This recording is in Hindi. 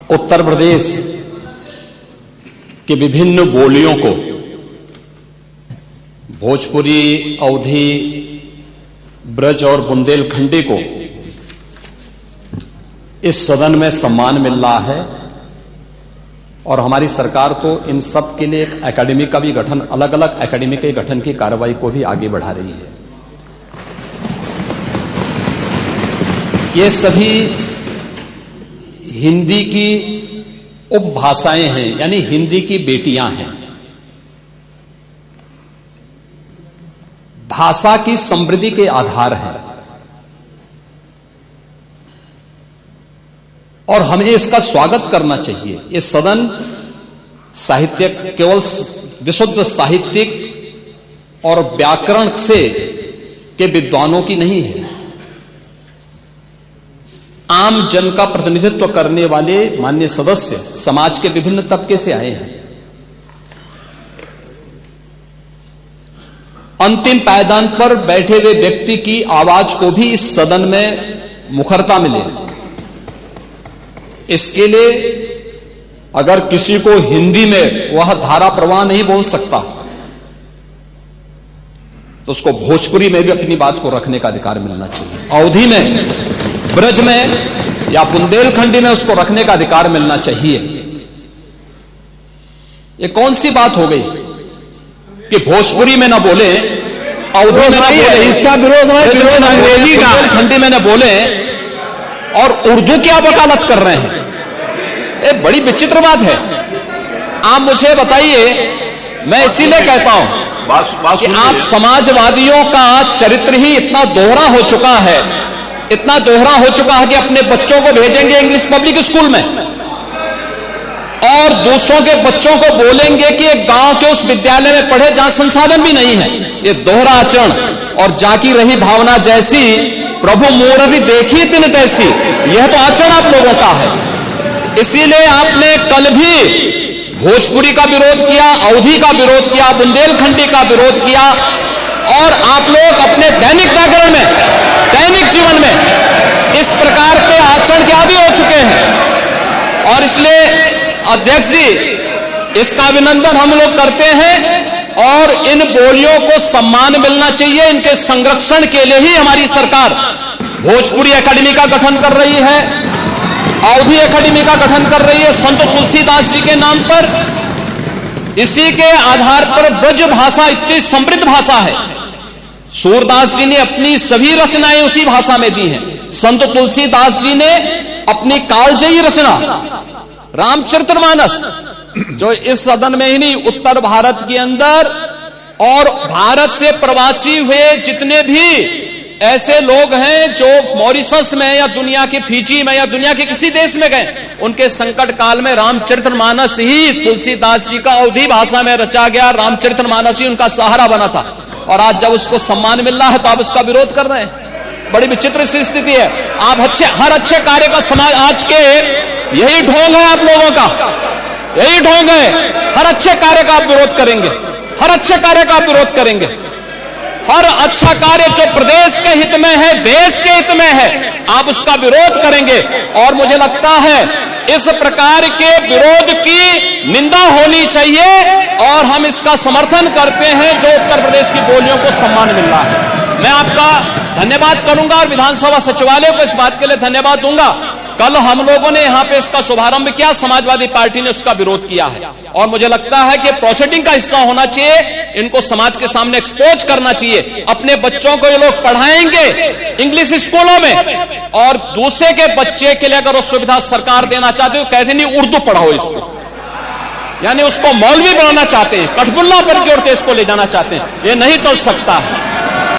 उत्तर प्रदेश के विभिन्न बोलियों को, भोजपुरी, अवधी, ब्रज और बुंदेलखंडी को इस सदन में सम्मान मिल रहा है और हमारी सरकार तो इन सब के लिए एक एकेडमी का भी गठन, अलग अलग एकेडमी के गठन की कार्रवाई को भी आगे बढ़ा रही है। ये सभी हिंदी की उपभाषाएं हैं, यानी हिंदी की बेटियां हैं। भाषा की समृद्धि के आधार है और हमें इसका स्वागत करना चाहिए। ये सदन साहित्य केवल विशुद्ध साहित्यिक और व्याकरण से के विद्वानों की नहीं है, आम जन का प्रतिनिधित्व करने वाले माननीय सदस्य समाज के विभिन्न तबके से आए हैं। अंतिम पायदान पर बैठे हुए व्यक्ति की आवाज को भी इस सदन में मुखरता मिले। इसके लिए अगर किसी को हिंदी में वह धारा प्रवाह नहीं बोल सकता तो उसको भोजपुरी में भी अपनी बात को रखने का अधिकार मिलना चाहिए, अवधी में, ब्रज में या बुंदेलखंडी में उसको रखने का अधिकार मिलना चाहिए। ये कौन सी बात हो गई कि भोजपुरी में ना बोले, अवधी में ना बोले, इसका विरोध अंग्रेजी का, बुंदेलखंडी में ना बोले और उर्दू की आप वकालत कर रहे हैं। ये बड़ी विचित्र बात है। आप मुझे बताइए, मैं इसीलिए कहता हूं कि आप समाजवादियों का चरित्र ही इतना दोहरा हो चुका है, इतना दोहरा हो चुका है कि अपने बच्चों को भेजेंगे इंग्लिश पब्लिक स्कूल में और दूसरों के बच्चों को बोलेंगे कि एक गांव के उस विद्यालय में पढ़े जहां संसाधन भी नहीं है। ये दोहरा आचरण और जाकी रही भावना जैसी प्रभु मूर्ति देखी तिन तैसी, यह तो आचरण आप लोगों का है। इसीलिए आपने कल भी भोजपुरी का विरोध किया, अवधी का विरोध किया, बुंदेलखंडी का विरोध किया और आप लोग अपने दैनिक जागरण में, दैनिक जीवन में इस प्रकार के आचरण के आदी हो चुके हैं। और इसलिए अध्यक्ष जी, इसका अभिनंदन हम लोग करते हैं और इन बोलियों को सम्मान मिलना चाहिए। इनके संरक्षण के लिए ही हमारी सरकार भोजपुरी एकेडमी का गठन कर रही है, अवधी एकेडमी का गठन कर रही है संत तुलसीदास जी के नाम पर। इसी के आधार पर ब्रज भाषा इतनी समृद्ध भाषा है। सूरदास जी ने अपनी सभी रचनाएं उसी भाषा में दी हैं। संत तुलसीदास जी ने अपनी कालजयी रचना रामचरितमानस, जो इस सदन में ही नहीं, उत्तर भारत के अंदर और भारत से प्रवासी हुए जितने भी ऐसे लोग हैं जो मॉरिशस में या दुनिया के फिजी में या दुनिया के किसी देश में गए, उनके संकट काल में रामचरितमानस ही तुलसीदास जी का अवधी भाषा में रचा गया, रामचरितमानस ही उनका सहारा बना था। और आज जब उसको सम्मान मिल रहा है तो आप उसका विरोध कर रहे हैं। बड़ी विचित्र सी स्थिति है। आप हर अच्छे कार्य का समाज, आज के यही ढोंग है आप लोगों का, यही ढोंग है। हर अच्छे कार्य का आप विरोध करेंगे, हर अच्छे कार्य का आप विरोध करेंगे। हर अच्छा कार्य जो प्रदेश के हित में है, देश के हित में है, आप उसका विरोध करेंगे। और मुझे लगता है इस प्रकार के विरोध की निंदा होनी चाहिए और हम इसका समर्थन करते हैं जो उत्तर प्रदेश की बोलियों को सम्मान मिल रहा है। मैं आपका धन्यवाद करूंगा और विधानसभा सचिवालय को इस बात के लिए धन्यवाद दूंगा। कल हम लोगों ने यहां पे इसका शुभारंभ किया, समाजवादी पार्टी ने उसका विरोध किया है और मुझे लगता है कि प्रोसीडिंग का हिस्सा होना चाहिए। इनको समाज के सामने एक्सपोज करना चाहिए। अपने बच्चों को ये लोग पढ़ाएंगे इंग्लिश स्कूलों में और दूसरे के बच्चे के लिए अगर वो सुविधा सरकार देना चाहते हो, कहते नहीं उर्दू पढ़ाओ इसको, यानी उसको मौलवी बनाना चाहते हैं, कठपुल्ला पर की ओर इसको ले जाना चाहते हैं। ये नहीं चल सकता है।